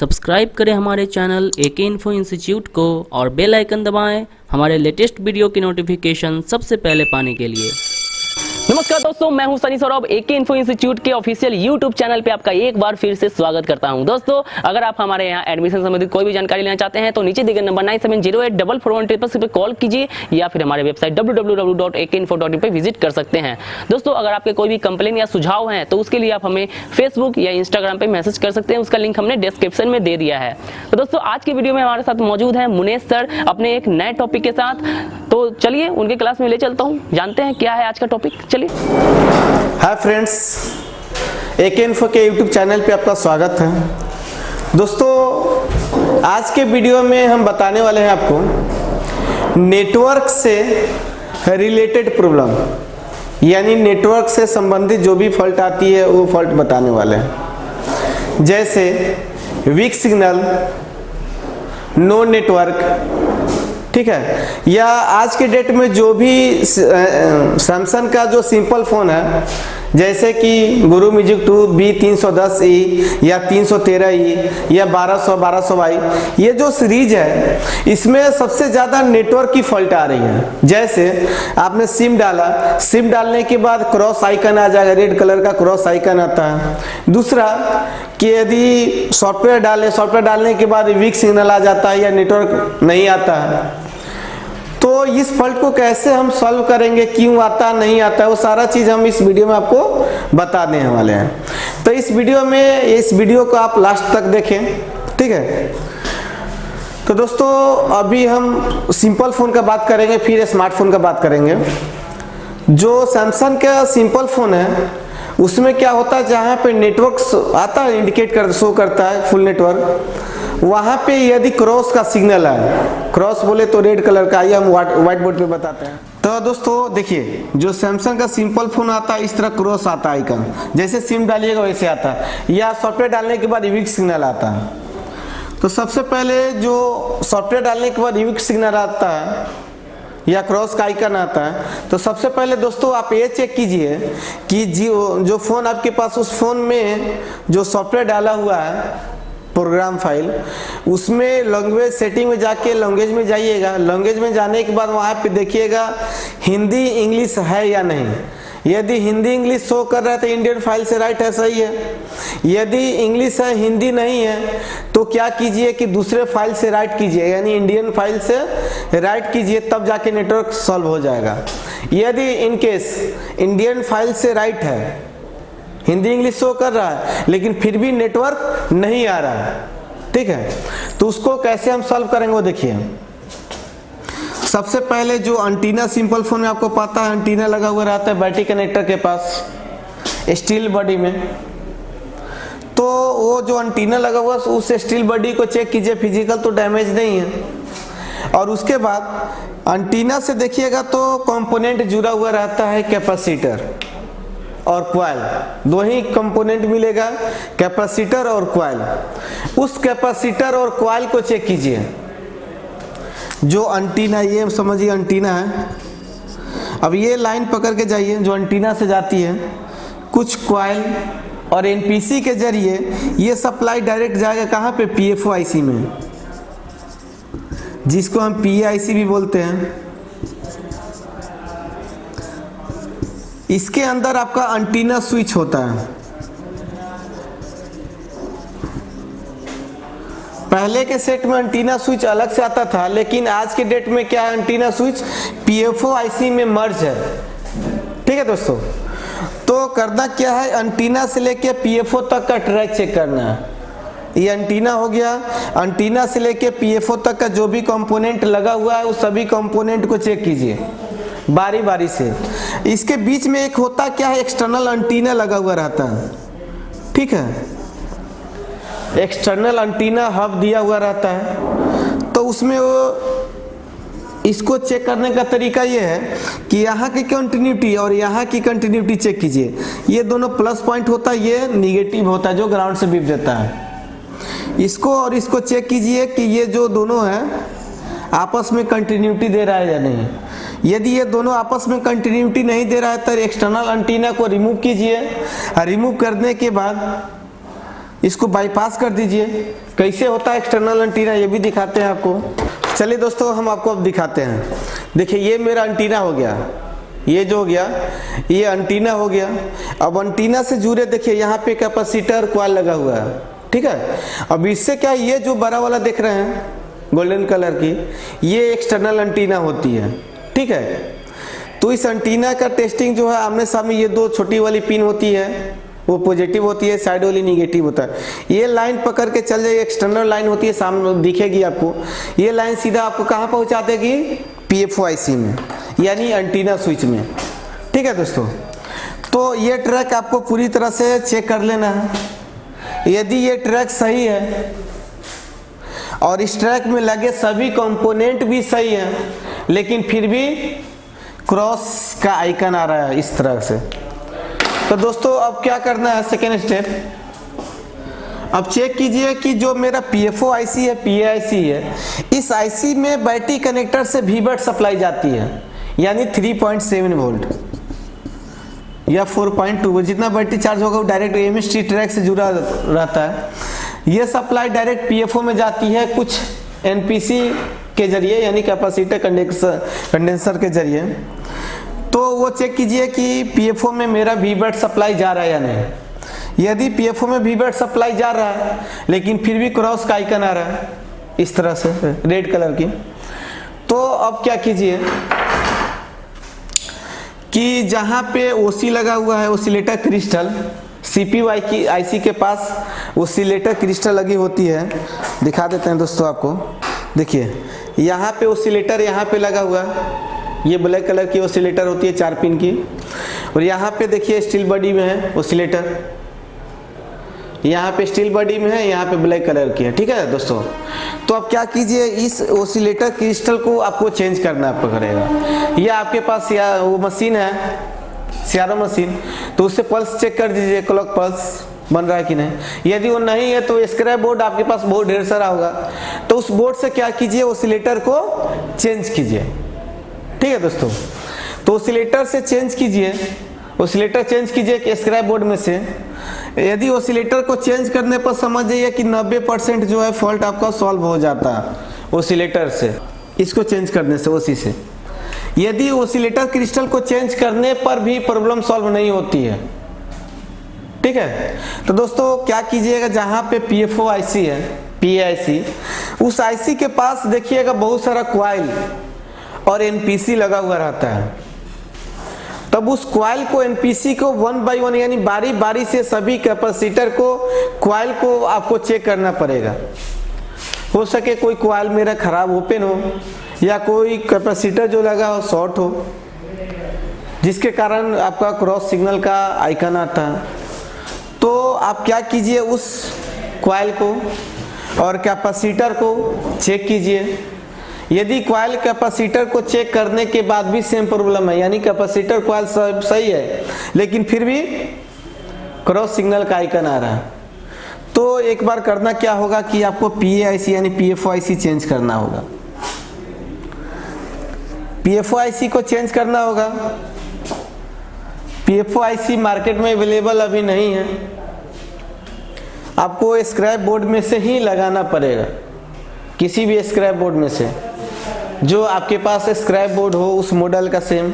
Subscribe करें हमारे channel एके info institute को और बेल आइकन दबाएं हमारे लेटेस्ट वीडियो की नोटिफिकेशन सबसे पहले पाने के लिए। नमस्कार दोस्तों, मैं हूं सनी सौरभ। एके इन्फो इंस्टीट्यूट के ऑफिशियल यूट्यूब चैनल पे आपका एक बार फिर से स्वागत करता हूं। दोस्तों, अगर आप हमारे यहां एडमिशन संबंधित कोई भी जानकारी लेना चाहते हैं तो नीचे दिए गए नंबर 97084416 पे कॉल कीजिए या फिर हमारे वेबसाइट www.ekeinfo.in पे विजिट कर सकते हैं। दोस्तों, अगर आपके कोई भी कंप्लेन या सुझाव हैं तो उसके लिए आप हमें फेसबुक या इंस्टाग्राम पे मैसेज कर सकते हैं, उसका लिंक हमने डिस्क्रिप्शन में दे दिया है। तो दोस्तों, आज की वीडियो में हमारे साथ मौजूद है मुनेश सर अपने एक नए टॉपिक के साथ। तो चलिए उनके क्लास में ले चलता हूँ, जानते हैं क्या है आज का टॉपिक। चलिए। हाय फ्रेंड्स, एके इन्फो के यूट्यूब चैनल पे आपका स्वागत है। दोस्तों, आज के वीडियो में हम बताने वाले हैं आपको नेटवर्क से रिलेटेड प्रॉब्लम, यानी नेटवर्क से संबंधित जो भी फॉल्ट आती है वो फॉल्ट बताने वाले हैं। जैसे वीक सिग्नल, नो नेटवर्क, ठीक है, या आज के डेट में जो भी सैमसंग का जो सिंपल फ़ोन है, जैसे कि गुरु म्यूजिक 2 B310E या 313E या 1200Y, ये जो सीरीज है इसमें सबसे ज़्यादा नेटवर्क की फॉल्ट आ रही है। जैसे आपने सिम डाला, सिम डालने के बाद क्रॉस आइकन आ जाएगा, रेड कलर का क्रॉस आइकन आता है। दूसरा कि यदि सॉफ्टवेयर डाले, सॉफ्टवेयर डालने के बाद वीक सिग्नल आ जाता है या नेटवर्क नहीं आता है। तो इस फॉल्ट को कैसे हम सॉल्व करेंगे, क्यों आता नहीं आता है, वो सारा चीज़ हम इस वीडियो में आपको बता देने वाले हैं। तो इस वीडियो को आप लास्ट तक देखें, ठीक है। तो दोस्तों, अभी हम सिंपल फ़ोन का बात करेंगे, फिर स्मार्टफोन का बात करेंगे। जो सैमसंग का सिंपल फ़ोन है उसमें क्या होता है, जहाँ पे नेटवर्क आता है इंडिकेट कर शो करता है फुल नेटवर्क, वहाँ पे यदि क्रॉस का सिग्नल है, क्रॉस बोले तो रेड कलर का, आइए हम व्हाइट बोर्ड पे बताते हैं। तो दोस्तों देखिए, जो सैमसंग का सिंपल फोन आता है इस तरह क्रॉस आता है आइकन, जैसे सिम डालिएगा वैसे आता है, या सॉफ्टवेयर डालने के बाद वीक सिग्नल आता है। तो सबसे पहले जो सॉफ्टवेयर डालने के बाद वीक सिग्नल आता है या क्रॉस का आइकन आता है, तो सबसे पहले दोस्तों आप ये चेक कीजिए कि जो फ़ोन आपके पास, उस फ़ोन में जो सॉफ्टवेयर डाला हुआ है प्रोग्राम फाइल, उसमें लैंग्वेज सेटिंग में जाके लैंग्वेज में जाइएगा। लैंग्वेज में जाने के बाद वहाँ पे देखिएगा हिंदी इंग्लिश है या नहीं। यदि हिंदी इंग्लिश शो कर रहा है तो इंडियन फाइल से राइट है, सही है। यदि इंग्लिश है, हिंदी नहीं है, तो क्या कीजिए कि दूसरे फाइल से राइट कीजिए, यानी इंडियन फाइल से राइट कीजिए, तब जाके नेटवर्क सॉल्व हो जाएगा। यदि इन केस इंडियन फाइल से राइट है, हिंदी इंग्लिश शो कर रहा है लेकिन फिर भी नेटवर्क नहीं आ रहा है, ठीक है, तो उसको कैसे हम सॉल्व करेंगे वो देखिए। सबसे पहले जो एंटीना सिंपल फोन में आपको पता है एंटीना लगा हुआ रहता है बैटरी कनेक्टर के पास स्टील बॉडी में, तो वो जो एंटीना लगा हुआ उस स्टील बॉडी को चेक कीजिए, फिजिकल तो डैमेज नहीं है। और उसके बाद एंटीना से देखिएगा तो कंपोनेंट जुड़ा हुआ रहता है, कैपेसिटर और क्वाइल, दो ही कंपोनेंट मिलेगा, कैपेसिटर और क्वाइल। उस कैपेसिटर और क्वाइल को चेक कीजिए। जो एंटीना, ये समझिए एंटीना है, अब ये लाइन पकड़ के जाइए जो एंटीना से जाती है, कुछ क्वाइल और एनपीसी के जरिए ये सप्लाई डायरेक्ट जाएगा कहाँ पे, पीएफओ आईसी में, जिसको हम पीआईसी भी बोलते हैं। इसके अंदर आपका एंटीना स्विच होता है। पहले के सेट में एंटीना स्विच अलग से आता था, लेकिन आज के डेट में क्या है, एंटीना स्विच पीएफओ आईसी में मर्ज है, ठीक है दोस्तों। तो करना क्या है, एंटीना से लेके पीएफओ तक का ट्रैक चेक करना है। ये एंटीना हो गया, एंटीना से लेके पीएफओ तक का जो भी कंपोनेंट लगा हुआ है उस सभी कंपोनेंट को चेक कीजिए बारी बारी से। इसके बीच में एक होता क्या है, एक्सटर्नल एंटीना लगा हुआ रहता है, ठीक है, एक्सटर्नल एंटीना हब दिया हुआ रहता है। तो उसमें वो इसको चेक करने का तरीका ये है कि यहाँ की कंटिन्यूटी और यहाँ की कंटिन्यूटी चेक कीजिए। ये दोनों प्लस पॉइंट होता है, ये निगेटिव होता है जो ग्राउंड से बीप देता है। इसको और इसको चेक कीजिए कि ये जो दोनों है आपस में कंटिन्यूटी दे रहा है या नहीं। यदि ये दोनों आपस में कंटिन्यूटी नहीं दे रहा है तो एक्सटर्नल एंटीना को रिमूव कीजिए। रिमूव करने के बाद इसको बाईपास कर दीजिए। कैसे होता है एक्सटर्नल एंटीना ये भी दिखाते हैं आपको। चलिए दोस्तों हम आपको अब दिखाते हैं। देखिए ये मेरा एंटीना हो गया, ये जो हो गया ये एंटीना हो गया। अब एंटीना से जुड़े देखिए यहाँ पे कैपेसिटर कॉइल लगा हुआ है, ठीक है। अब इससे क्या ये जो बड़ा वाला देख रहे हैं गोल्डन कलर की, ये एक्सटर्नल एंटीना होती है, ठीक है। तो इस एंटीना का टेस्टिंग जो है आमने सामने, ये दो छोटी वाली पिन होती है वो पॉजिटिव होती है, साइड वाली निगेटिव होता है। ये लाइन पकड़ के चल जाएगी, एक्सटर्नल लाइन होती है, सामने दिखेगी आपको। ये लाइन सीधा आपको कहाँ पहुँचा देगी, PFO IC में, यानी एंटीना स्विच में, ठीक है दोस्तों। तो ये ट्रैक आपको पूरी तरह से चेक कर लेना है। यदि ये ट्रैक सही है और इस ट्रैक में लगे सभी कंपोनेंट भी सही हैं, लेकिन फिर भी क्रॉस का आइकन आ रहा है इस तरह से, तो दोस्तों अब क्या करना है, सेकेंड स्टेप, अब चेक कीजिए कि जो मेरा PFO IC है, PAIC है, इस IC में बैटरी कनेक्टर से VBAT सप्लाई जाती है, यानी 3.7 वोल्ट या 4.2, जितना बैटरी चार्ज होगा वो डायरेक्ट MST ट्रैक से जुड़ा रहता है। ये सप्लाई डायरेक्ट PFO में जाती है कुछ NPC के जरिए, यानी कैपेसिटर कंडेंसर के जरिए। तो वो चेक कीजिए कि PFO में मेरा VBAT सप्लाई जा रहा है या नहीं। यदि PFO में VBAT सप्लाई जा रहा है लेकिन फिर भी क्रॉस का आइकन आ रहा है इस तरह से रेड कलर की, तो अब क्या कीजिए कि जहाँ पे OC लगा हुआ है, ओसिलेटर क्रिस्टल, CPU IC के पास ओसिलेटर क्रिस्टल लगी होती है, दिखा देते हैं दोस्तों आपको। देखिए यहाँ पे ओसिलेटर यहाँ पे लगा हुआ है, ये ब्लैक कलर की ओसिलेटर होती है 4 पिन की, और यहाँ पे देखिए स्टील बॉडी में है ओसिलेटर, यहाँ पे स्टील बॉडी में है, यहाँ पे ब्लैक कलर की है, ठीक है दोस्तों। तो अब क्या कीजिए, इस ओसिलेटर क्रिस्टल को आपको चेंज करना पड़ेगा। या आपके पास या वो मशीन है CRO मशीन, तो उससे पल्स चेक कर दीजिए, क्लॉक पल्स बन रहा है कि नहीं। यदि वो नहीं है तो स्क्रैप बोर्ड आपके पास बहुत ढेर सारा होगा, तो उस बोर्ड से क्या कीजिए, ओसिलेटर को चेंज कीजिए, ठीक है दोस्तों। तो ओसिलेटर से चेंज कीजिए, ओसिलेटर चेंज कीजिए स्क्रैप बोर्ड में से। यदि ओसिलेटर को चेंज करने पर समझ जाइए कि 90% जो है फॉल्ट आपका सॉल्व हो जाता है ओसिलेटर से, इसको चेंज करने से, OC से। यदि ओसिलेटर क्रिस्टल को चेंज करने पर भी प्रॉब्लम सॉल्व नहीं होती है, ठीक है, तो दोस्तों क्या कीजिएगा, जहाँ पे PFO IC है, PAIC, उस IC के पास देखिएगा बहुत सारा कॉइल और NPC लगा हुआ रहता है। तब उस कॉइल को, NPC को 1 by 1 यानी बारी बारी से सभी कैपेसिटर को, कॉइल को आपको चेक करना पड़ेगा। हो सके कोई कॉइल मेरा खराब ओपन हो, या कोई कैपेसिटर जो लगा हो शॉर्ट हो, जिसके कारण आपका क्रॉस सिग्नल का आइकन आता है। तो आप क्या कीजिए, उस कॉइल को और कैपेसिटर को चेक कीजिए। यदि कॉइल कैपेसिटर को चेक करने के बाद भी सेम प्रॉब्लम है, यानी कैपेसिटर कॉइल सही है लेकिन फिर भी क्रॉस सिग्नल का आइकन आ रहा है, तो एक बार करना क्या होगा कि आपको PAIC यानी PFO IC चेंज करना होगा। PFO IC को चेंज करना होगा। PFO IC मार्केट में अवेलेबल अभी नहीं है, आपको स्क्रैप बोर्ड में से ही लगाना पड़ेगा, किसी भी स्क्रैप बोर्ड में से जो आपके पास स्क्रैप बोर्ड हो उस मॉडल का सेम,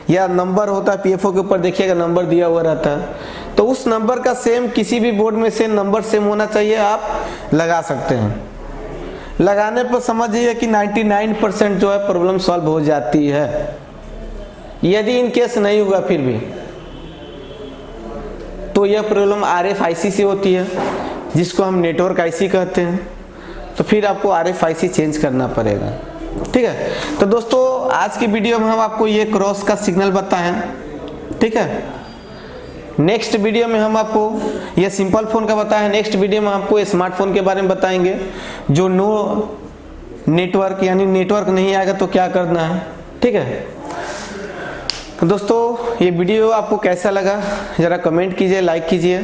या नंबर होता है PFO के ऊपर देखिएगा नंबर दिया हुआ रहता है, तो उस नंबर का सेम किसी भी बोर्ड में से नंबर सेम होना चाहिए, आप लगा सकते हैं। लगाने पर समझिए कि 99% जो है प्रॉब्लम सॉल्व हो जाती है। यदि इन केस नहीं हुआ फिर भी, तो यह प्रॉब्लम RFIC से होती है, जिसको हम नेटवर्क IC कहते हैं, तो फिर आपको RFIC चेंज करना पड़ेगा, ठीक है। तो दोस्तों आज की वीडियो में हम आपको ये क्रॉस का सिग्नल बताएं, ठीक है। नेक्स्ट वीडियो में हम आपको ये सिंपल फोन का बताएं, नेक्स्ट वीडियो में आपको स्मार्टफोन के बारे में बताएंगे जो नो नेटवर्क, यानी नेटवर्क नहीं आएगा तो क्या करना है, ठीक है। तो दोस्तों ये वीडियो आपको कैसा लगा जरा कमेंट कीजिए, लाइक कीजिए,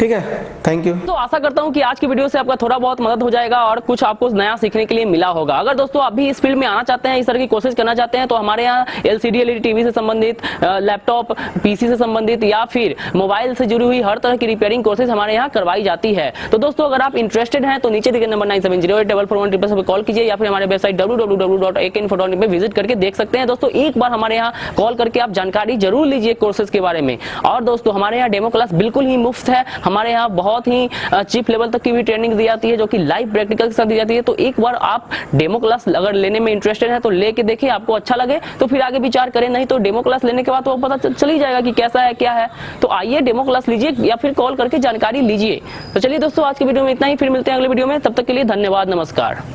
ठीक है, थैंक यू। तो आशा करता हूं कि आज की वीडियो से आपका थोड़ा बहुत मदद हो जाएगा और कुछ आपको नया सीखने के लिए मिला होगा। अगर दोस्तों आप भी इस फील्ड में आना चाहते हैं, इस तरह की कोशिश करना चाहते हैं, तो हमारे यहाँ LCD LED टीवी से संबंधित, लैपटॉप PC से संबंधित या फिर मोबाइल से जुड़ी हुई हर तरह की रिपेयरिंग कोर्सेज हमारे यहाँ करवाई जाती है। तो दोस्तों अगर आप इंटरेस्टेड हैं तो नीचे दिए नंबर 97084413 पर कॉल कीजिए या फिर हमारे वेबसाइट www.akinfo.in पे विजिट करके देख सकते हैं। दोस्तों एक बार हमारे यहाँ कॉल करके आप जानकारी जरूर लीजिए कोर्सेज के बारे में। और दोस्तों हमारे यहाँ डेमो क्लास बिल्कुल ही मुफ्त है। हमारे यहाँ बहुत ही चीप लेवल तक की भी ट्रेनिंग दी जाती है जो कि लाइव प्रैक्टिकल के साथ दी जाती है। तो एक बार आप डेमो क्लास अगर लेने में इंटरेस्टेड है तो लेके देखिए, आपको अच्छा लगे तो फिर आगे विचार करें, नहीं तो डेमो क्लास लेने के बाद तो पता चल ही जाएगा कि कैसा है क्या है। तो आइए डेमो क्लास लीजिए या फिर कॉल करके जानकारी लीजिए। तो चलिए दोस्तों आज की वीडियो में इतना ही, फिर मिलते हैं अगले वीडियो में, तब तक के लिए धन्यवाद, नमस्कार।